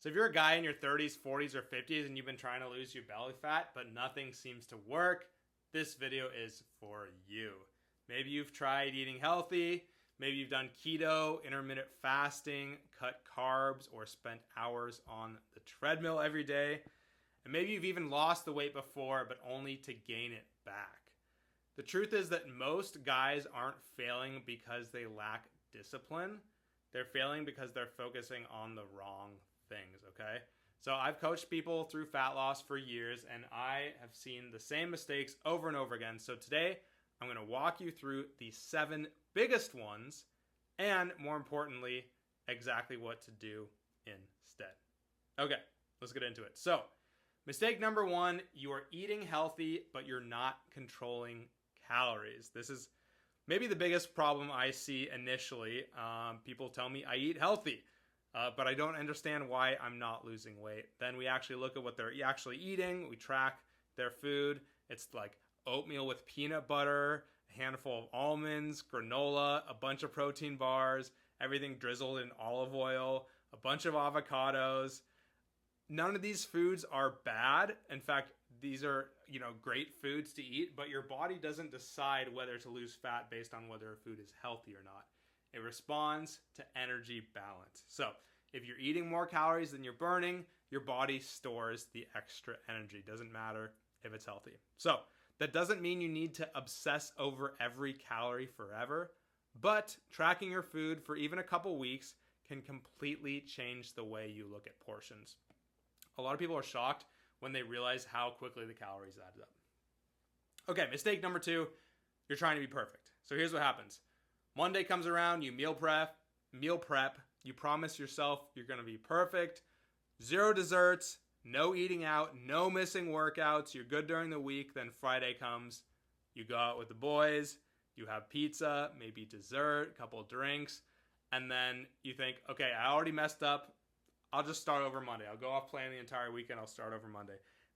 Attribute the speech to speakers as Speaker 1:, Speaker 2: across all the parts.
Speaker 1: So if you're a guy in your 30s, 40s, or 50s and you've been trying to lose your belly fat, but nothing seems to work, this video is for you. Maybe you've tried eating healthy, maybe you've done keto, intermittent fasting, cut carbs, or spent hours on the treadmill every day. And maybe you've even lost the weight before, but only to gain it back. The truth is that most guys aren't failing because they lack discipline. They're failing because they're focusing on the wrong things, okay? So I've coached people through fat loss for years, and I have seen the same mistakes over and over again. So today, I'm going to walk you through the 7 biggest ones, and more importantly, exactly what to do instead. Okay, let's get into it. So, mistake number 1, you are eating healthy, but you're not controlling calories. This is maybe the biggest problem I see initially. People tell me I eat healthy, but I don't understand why I'm not losing weight. Then we actually look at what they're actually eating. We track their food. It's like oatmeal with peanut butter, a handful of almonds, granola, a bunch of protein bars, everything drizzled in olive oil, a bunch of avocados. None of these foods are bad. In fact, these are, great foods to eat, but your body doesn't decide whether to lose fat based on whether a food is healthy or not. It responds to energy balance. So if you're eating more calories than you're burning, your body stores the extra energy. Doesn't matter if it's healthy. So that doesn't mean you need to obsess over every calorie forever, but tracking your food for even a couple weeks can completely change the way you look at portions. A lot of people are shocked when they realize how quickly the calories add up. Okay, mistake number 2, you're trying to be perfect. So here's what happens. Monday comes around, you meal prep, you promise yourself you're going to be perfect, 0 desserts, no eating out, no missing workouts, you're good during the week, then Friday comes, you go out with the boys, you have pizza, maybe dessert, a couple of drinks, and then you think, okay, I already messed up, I'll just start over Monday. I'll go off playing the entire weekend, I'll start over Monday.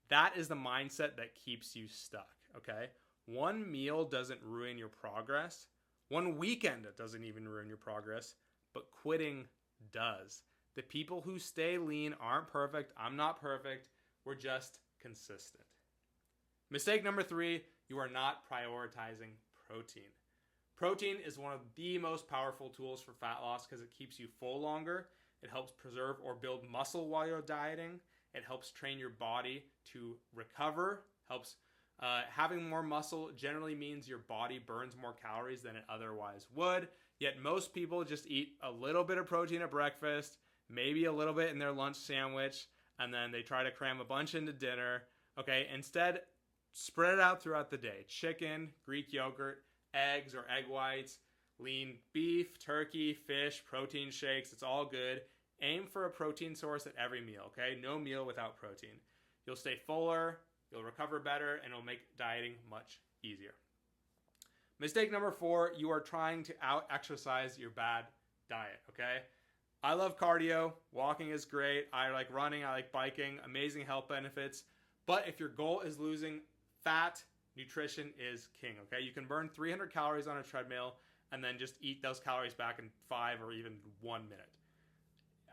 Speaker 1: That is the mindset that keeps you stuck, okay? One meal doesn't ruin your progress. One weekend doesn't even ruin your progress, but quitting does. The people who stay lean aren't perfect. I'm not perfect. We're just consistent. Mistake number 3, you are not prioritizing protein. Protein is one of the most powerful tools for fat loss because it keeps you full longer. It helps preserve or build muscle while you're dieting. It helps train your body to recover, helps having more muscle generally means your body burns more calories than it otherwise would. Yet most people just eat a little bit of protein at breakfast, maybe a little bit in their lunch sandwich, and then they try to cram a bunch into dinner. Okay, instead, spread it out throughout the day. Chicken, Greek yogurt, eggs or egg whites, lean beef, turkey, fish, protein shakes. It's all good. Aim for a protein source at every meal, okay? No meal without protein. You'll stay fuller, you'll recover better, and it'll make dieting much easier. Mistake number 4, you are trying to out-exercise your bad diet, okay? I love cardio. Walking is great. I like running. I like biking. Amazing health benefits. But if your goal is losing fat, nutrition is king, okay? You can burn 300 calories on a treadmill and then just eat those calories back in 5 or even 1 minute.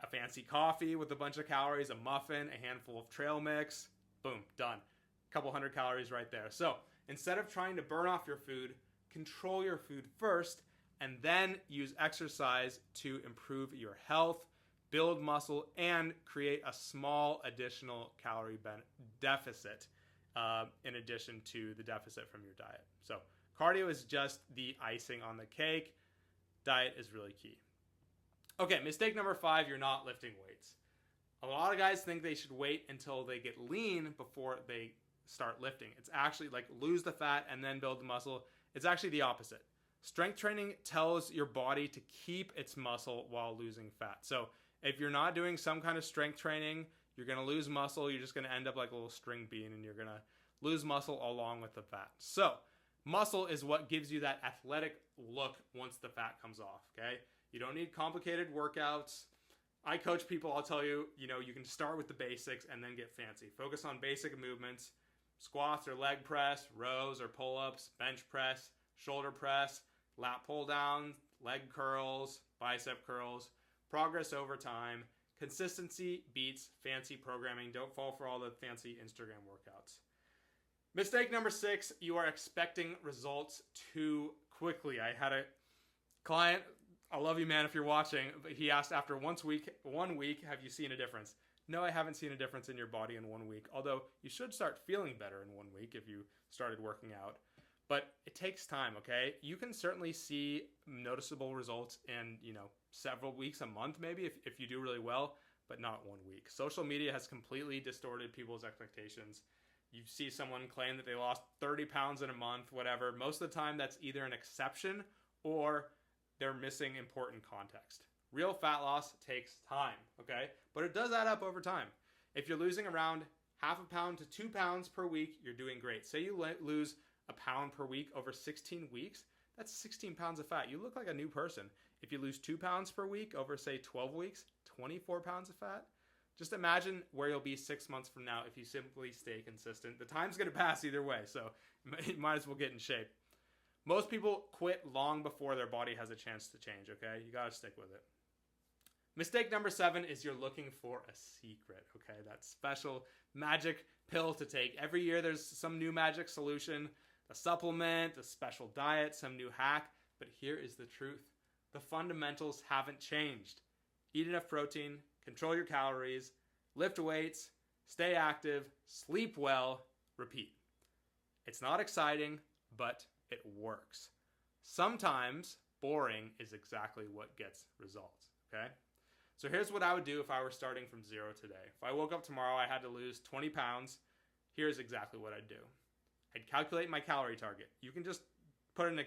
Speaker 1: A fancy coffee with a bunch of calories, a muffin, a handful of trail mix, boom, done. A couple hundred calories right there. So instead of trying to burn off your food, control your food first and then use exercise to improve your health, build muscle, and create a small additional calorie deficit in addition to the deficit from your diet. So cardio is just the icing on the cake. Diet is really key. Okay, mistake number 5, you're not lifting weights. A lot of guys think they should wait until they get lean before they start lifting. It's actually like lose the fat and then build the muscle. It's actually the opposite. Strength training tells your body to keep its muscle while losing fat. So if you're not doing some kind of strength training, you're going to lose muscle. You're just going to end up like a little string bean and you're going to lose muscle along with the fat. So muscle is what gives you that athletic look once the fat comes off, okay? You don't need complicated workouts. I coach people, I'll tell you, you can start with the basics and then get fancy. Focus on basic movements, squats or leg press, rows or pull-ups, bench press, shoulder press, lat pull down, leg curls, bicep curls. Progress over time. Consistency beats fancy programming. Don't fall for all the fancy Instagram workouts. Mistake number 6, you are expecting results too quickly. I had a client, I love you, man, if you're watching, but he asked after 1 week, have you seen a difference? No, I haven't seen a difference in your body in 1 week, although you should start feeling better in 1 week if you started working out. But it takes time, okay? You can certainly see noticeable results in, several weeks, a month maybe, if you do really well, but not 1 week. Social media has completely distorted people's expectations. You see someone claim that they lost 30 pounds in a month, whatever. Most of the time, that's either an exception or they're missing important context. Real fat loss takes time, okay? But it does add up over time. If you're losing around half a pound to 2 pounds per week, you're doing great. Say you lose a pound per week over 16 weeks, that's 16 pounds of fat. You look like a new person. If you lose 2 pounds per week over, say, 12 weeks, 24 pounds of fat. Just imagine where you'll be 6 months from now if you simply stay consistent. The time's going to pass either way, so you might as well get in shape. Most people quit long before their body has a chance to change, okay? You got to stick with it. Mistake number 7 is you're looking for a secret, okay? That special magic pill to take. Every year there's some new magic solution, a supplement, a special diet, some new hack. But here is the truth. The fundamentals haven't changed. Eat enough protein, control your calories, lift weights, stay active, sleep well, repeat. It's not exciting, but it works. Sometimes boring is exactly what gets results, okay? So here's what I would do if I were starting from 0 today. If I woke up tomorrow, I had to lose 20 pounds, here's exactly what I'd do. I'd calculate my calorie target. You can just put in a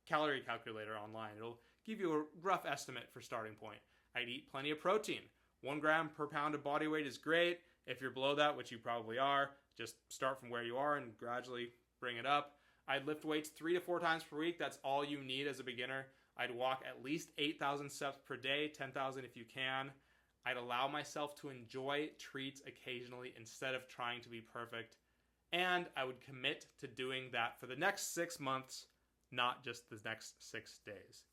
Speaker 1: calorie calculator online. It'll give you a rough estimate for starting point. I'd eat plenty of protein. 1 gram per pound of body weight is great. If you're below that, which you probably are, just start from where you are and gradually bring it up. I'd lift weights 3 to 4 times per week. That's all you need as a beginner. I'd walk at least 8,000 steps per day, 10,000 if you can. I'd allow myself to enjoy treats occasionally instead of trying to be perfect. And I would commit to doing that for the next 6 months, not just the next 6 days.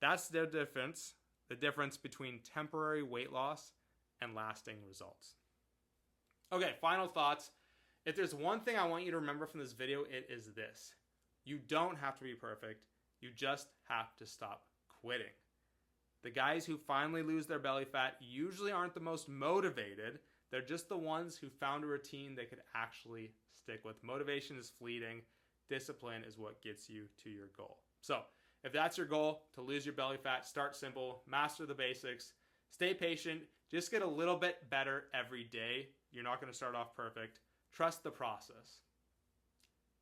Speaker 1: That's the difference between temporary weight loss and lasting results. Okay, final thoughts. If there's one thing I want you to remember from this video, it is this. You don't have to be perfect. You just have to stop quitting. The guys who finally lose their belly fat usually aren't the most motivated. They're just the ones who found a routine they could actually stick with. Motivation is fleeting. Discipline is what gets you to your goal. So, if that's your goal, to lose your belly fat, start simple, master the basics, stay patient, just get a little bit better every day. You're not going to start off perfect. Trust the process.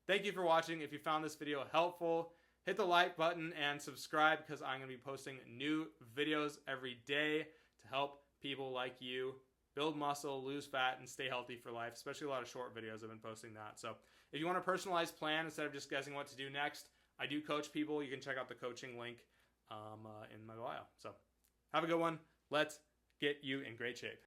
Speaker 1: Thank you for watching. If you found this video helpful, hit the like button and subscribe because I'm going to be posting new videos every day to help people like you build muscle, lose fat, and stay healthy for life, especially a lot of short videos. I've been posting that. So if you want a personalized plan instead of just guessing what to do next, I do coach people. You can check out the coaching link in my bio. So have a good one. Let's get you in great shape.